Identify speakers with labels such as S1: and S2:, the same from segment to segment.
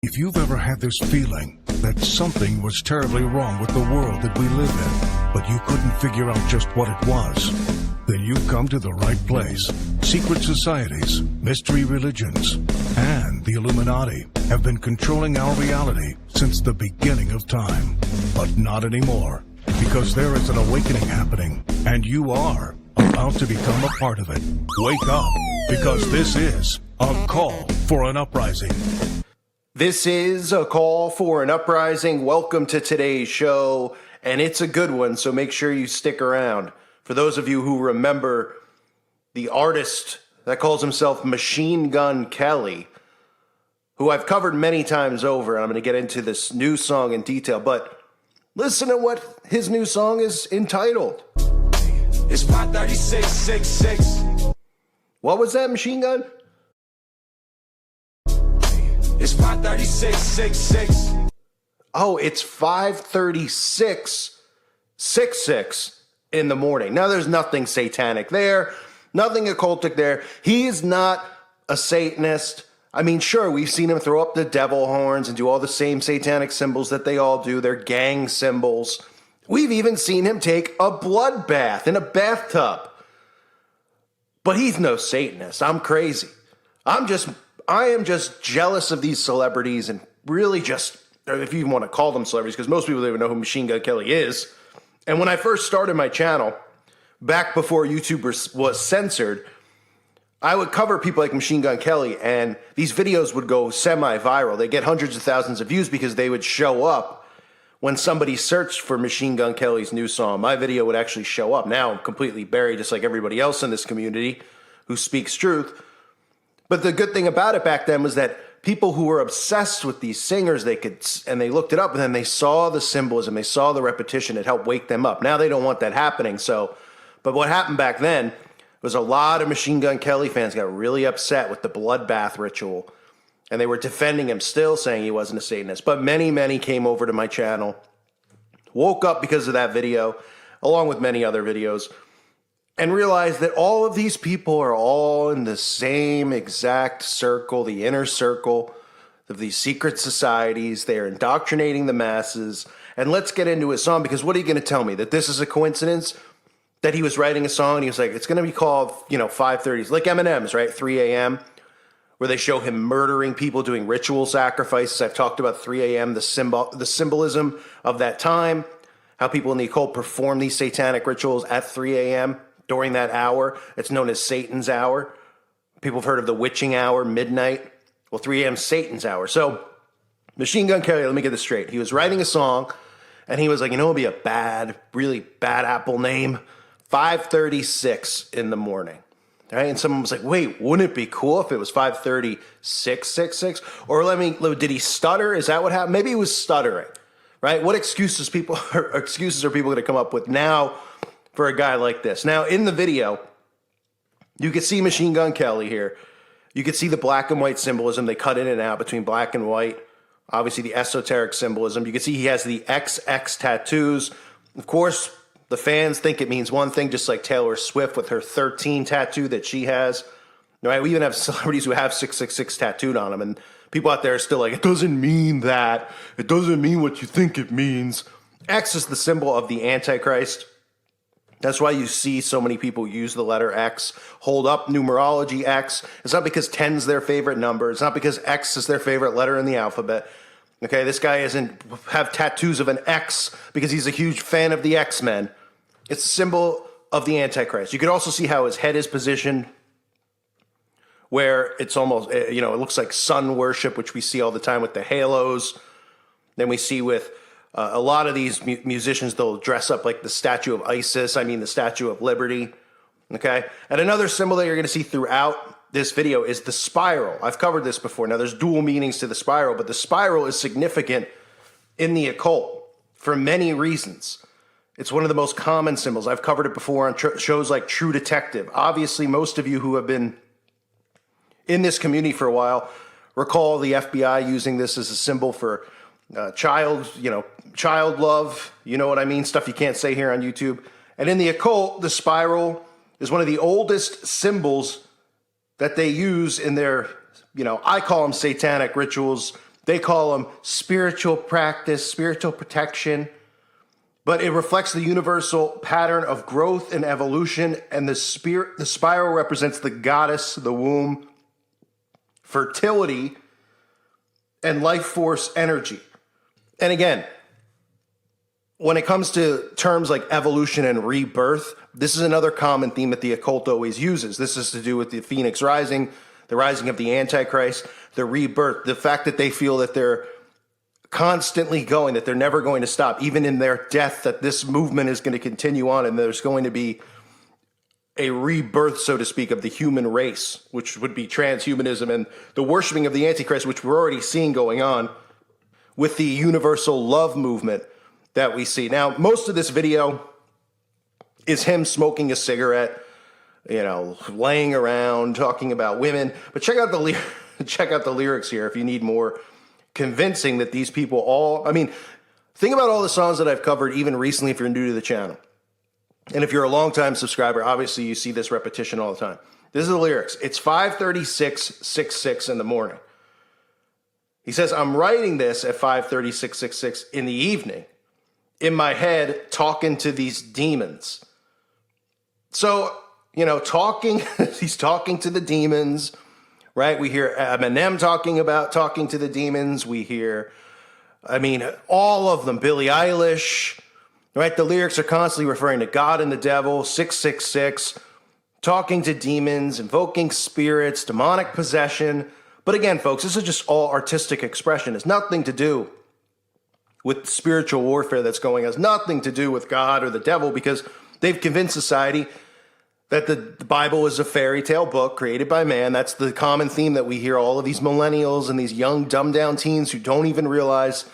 S1: If you've ever had this feeling that something was terribly wrong with the world that we live in, but you couldn't figure out just what it was, then you've come to the right place. Secret societies, mystery religions, and the Illuminati have been controlling our reality since the beginning of time. But not anymore, because there is an awakening happening, and you are about to become a part of it. Wake up, because this is a call for an uprising.
S2: This is a call for an uprising. Welcome to today's show, and it's a good one, so make sure you stick around. For those of you who remember the artist that calls himself Machine Gun Kelly, who I've covered many times over, and I'm going to get into this new song in detail, but listen to what his new song is entitled.
S3: It's 53666.
S2: What was that, Machine Gun?
S3: It's 53666.
S2: Oh, it's 5:36:66 in the morning. Now, there's nothing satanic there, nothing occultic there. He is not a Satanist. I mean, sure, we've seen him throw up the devil horns and do all the same satanic symbols that they all do. They're gang symbols. We've even seen him take a blood bath in a bathtub. But he's no Satanist. I'm crazy. I am just jealous of these celebrities, and really just, if you even want to call them celebrities, because most people don't even know who Machine Gun Kelly is. And when I first started my channel, back before YouTube was censored, I would cover people like Machine Gun Kelly, and these videos would go semi-viral. They get hundreds of thousands of views because they would show up when somebody searched for Machine Gun Kelly's new song. My video would actually show up. Now I'm completely buried, just like everybody else in this community who speaks truth. But the good thing about it back then was that people who were obsessed with these singers, they looked it up, and then they saw the symbolism, they saw the repetition. It helped wake them up. Now they don't want that happening. But what happened back then was a lot of Machine Gun Kelly fans got really upset with the bloodbath ritual, and they were defending him still, saying he wasn't a Satanist. But many, many came over to my channel, woke up because of that video, along with many other videos, and realized that all of these people are all in the same exact circle, the inner circle of these secret societies. They are indoctrinating the masses. And let's get into his song, because what are you going to tell me? That this is a coincidence? That he was writing a song and he was like, it's going to be called, 5:30s, like Eminem's, right? 3 a.m., where they show him murdering people, doing ritual sacrifices. I've talked about 3 a.m., the symbolism of that time, how people in the occult perform these satanic rituals at 3 a.m., during that hour. It's known as Satan's hour. People have heard of the witching hour, midnight. Well, 3 a.m. is Satan's hour. So Machine Gun Kelly, let me get this straight. He was writing a song, and he was like, it'll be a really bad Apple name. 5:36 in the morning. Right? And someone was like, wait, wouldn't it be cool if it was 5:36:66? Or did he stutter? Is that what happened? Maybe he was stuttering, right? What excuses are people going to come up with now for a guy like this? Now, in the video, you can see Machine Gun Kelly here. You can see the black and white symbolism. They cut in and out between black and white. Obviously, the esoteric symbolism. You can see he has the XX tattoos. Of course, the fans think it means one thing, just like Taylor Swift with her 13 tattoo that she has. Right? We even have celebrities who have 666 tattooed on them, and people out there are still like, it doesn't mean that. It doesn't mean what you think it means. X is the symbol of the Antichrist. That's why you see so many people use the letter X, hold up numerology X. It's not because 10's their favorite number. It's not because X is their favorite letter in the alphabet. Okay, this guy doesn't have tattoos of an X because he's a huge fan of the X-Men. It's a symbol of the Antichrist. You can also see how his head is positioned, where it's almost, it looks like sun worship, which we see all the time with the halos. Then we see with a lot of these musicians, they'll dress up like the statue of Isis, the Statue of Liberty, okay? And another symbol that you're going to see throughout this video is the spiral. I've covered this before. Now, there's dual meanings to the spiral, but the spiral is significant in the occult for many reasons. It's one of the most common symbols. I've covered it before on shows like True Detective. Obviously, most of you who have been in this community for a while recall the FBI using this as a symbol for child love, you know what I mean? Stuff you can't say here on YouTube. And in the occult, the spiral is one of the oldest symbols that they use in their, I call them satanic rituals. They call them spiritual practice, spiritual protection. But it reflects the universal pattern of growth and evolution. And the spiral represents the goddess, the womb, fertility, and life force energy. And again, when it comes to terms like evolution and rebirth, this is another common theme that the occult always uses. This is to do with the Phoenix Rising, the rising of the Antichrist, the rebirth, the fact that they feel that they're constantly going, that they're never going to stop, even in their death, that this movement is going to continue on and there's going to be a rebirth, so to speak, of the human race, which would be transhumanism and the worshiping of the Antichrist, which we're already seeing going on with the universal love movement that we see. Now, most of this video is him smoking a cigarette, laying around, talking about women. But check out the lyrics here if you need more convincing that these people all, think about all the songs that I've covered even recently if you're new to the channel. And if you're a longtime subscriber, obviously you see this repetition all the time. This is the lyrics. It's 5:36:66 in the morning. He says, I'm writing this at 5:36:66 in the evening, in my head, talking to these demons. So, he's talking to the demons, right? We hear Eminem talking to the demons. We hear, all of them, Billie Eilish, right? The lyrics are constantly referring to God and the devil, 666, talking to demons, invoking spirits, demonic possession. But again, folks, this is just all artistic expression. It's nothing to do with spiritual warfare that's going on. It has nothing to do with God or the devil, because they've convinced society that the Bible is a fairy tale book created by man. That's the common theme that we hear all of these millennials and these young dumbed down teens who don't even realize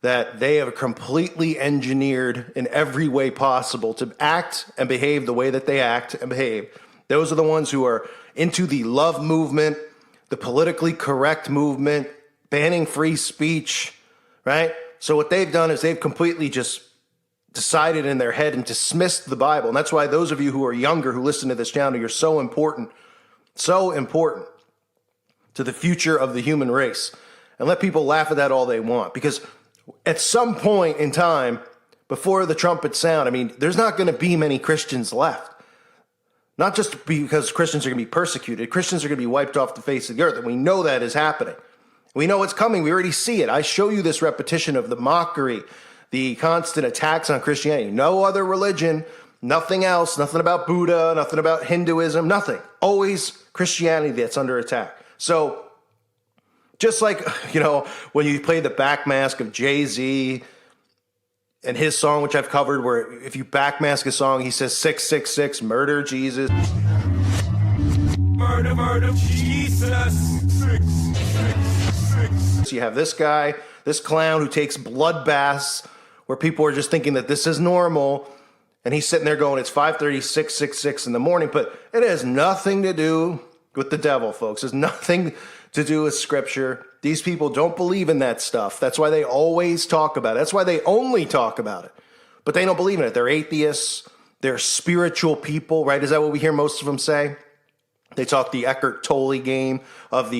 S2: that they have completely engineered in every way possible to act and behave the way that they act and behave. Those are the ones who are into the love movement, the politically correct movement, banning free speech, right? So what they've done is they've completely just decided in their head and dismissed the Bible. And that's why those of you who are younger who listen to this channel, you're so important to the future of the human race. And let people laugh at that all they want, because at some point in time, before the trumpets sound, there's not going to be many Christians left. Not just because Christians are going to be persecuted. Christians are going to be wiped off the face of the earth. And we know that is happening. We know it's coming. We already see it. I show you this repetition of the mockery, the constant attacks on Christianity. No other religion, nothing else, nothing about Buddha, nothing about Hinduism, nothing. Always Christianity that's under attack. So just like, when you play the backmask of Jay-Z and his song, which I've covered, where if you backmask a song, he says 666, murder Jesus. Murder, Jesus. 666. You have this guy, this clown who takes blood baths where people are just thinking that this is normal. And he's sitting there going, it's 5:36:66 in the morning. But it has nothing to do with the devil, folks. It's nothing to do with scripture. These people don't believe in that stuff. That's why they always talk about it. That's why they only talk about it. But they don't believe in it. They're atheists. They're spiritual people, right? Is that what we hear most of them say? They talk the Eckhart Tolle game of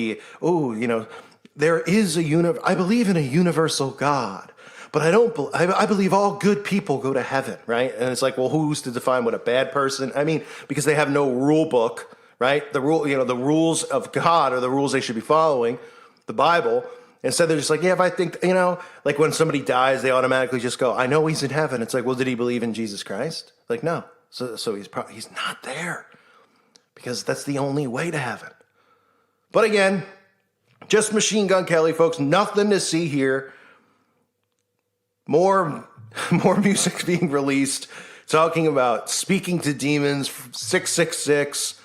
S2: there is I believe in a universal God, but I believe all good people go to heaven, right? And it's like, well, who's to define what a bad person? Because they have no rule book, right? The rules of God are the rules they should be following, the Bible. Instead, they're just like, yeah, if I think, like when somebody dies, they automatically just go, I know he's in heaven. It's like, well, did he believe in Jesus Christ? Like, no. So he's not there, because that's the only way to heaven. But again, just Machine Gun Kelly, folks. Nothing to see here. More music being released, talking about speaking to demons, 666.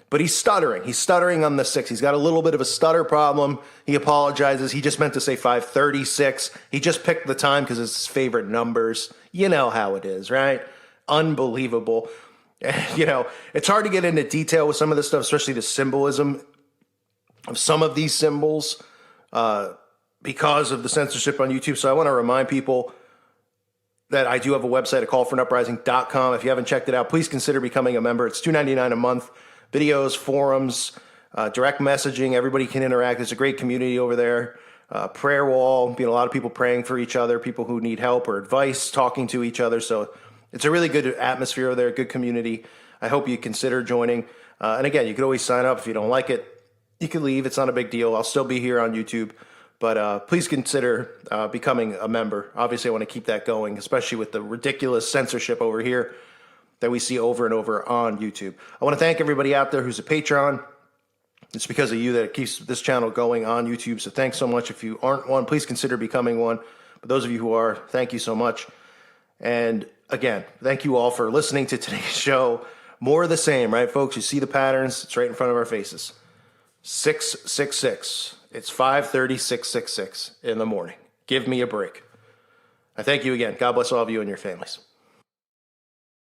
S2: But he's stuttering. He's stuttering on the 6. He's got a little bit of a stutter problem. He apologizes. He just meant to say 5:36. He just picked the time because it's his favorite numbers. You know how it is, right? Unbelievable. It's hard to get into detail with some of this stuff, especially the symbolism of some of these symbols because of the censorship on YouTube. So I want to remind people that I do have a website at callforunuprising.com. If you haven't checked it out, please consider becoming a member. It's $2.99 a month. Videos, forums, direct messaging. Everybody can interact. There's a great community over there. prayer wall, a lot of people praying for each other, people who need help or advice, talking to each other. So it's a really good atmosphere over there, good community. I hope you consider joining. And again, you could always sign up. If you don't like it, you can leave. It's not a big deal. I'll still be here on YouTube. But please consider becoming a member. Obviously, I want to keep that going, especially with the ridiculous censorship over here that we see over and over on YouTube. I want to thank everybody out there who's a patron. It's because of you that it keeps this channel going on YouTube. So thanks so much. If you aren't one, please consider becoming one. But those of you who are, thank you so much. And again, thank you all for listening to today's show. More of the same, right, folks? You see the patterns. It's right in front of our faces. 666. It's 5:36 in the morning. Give me a break. I thank you again. God bless all of you and your families.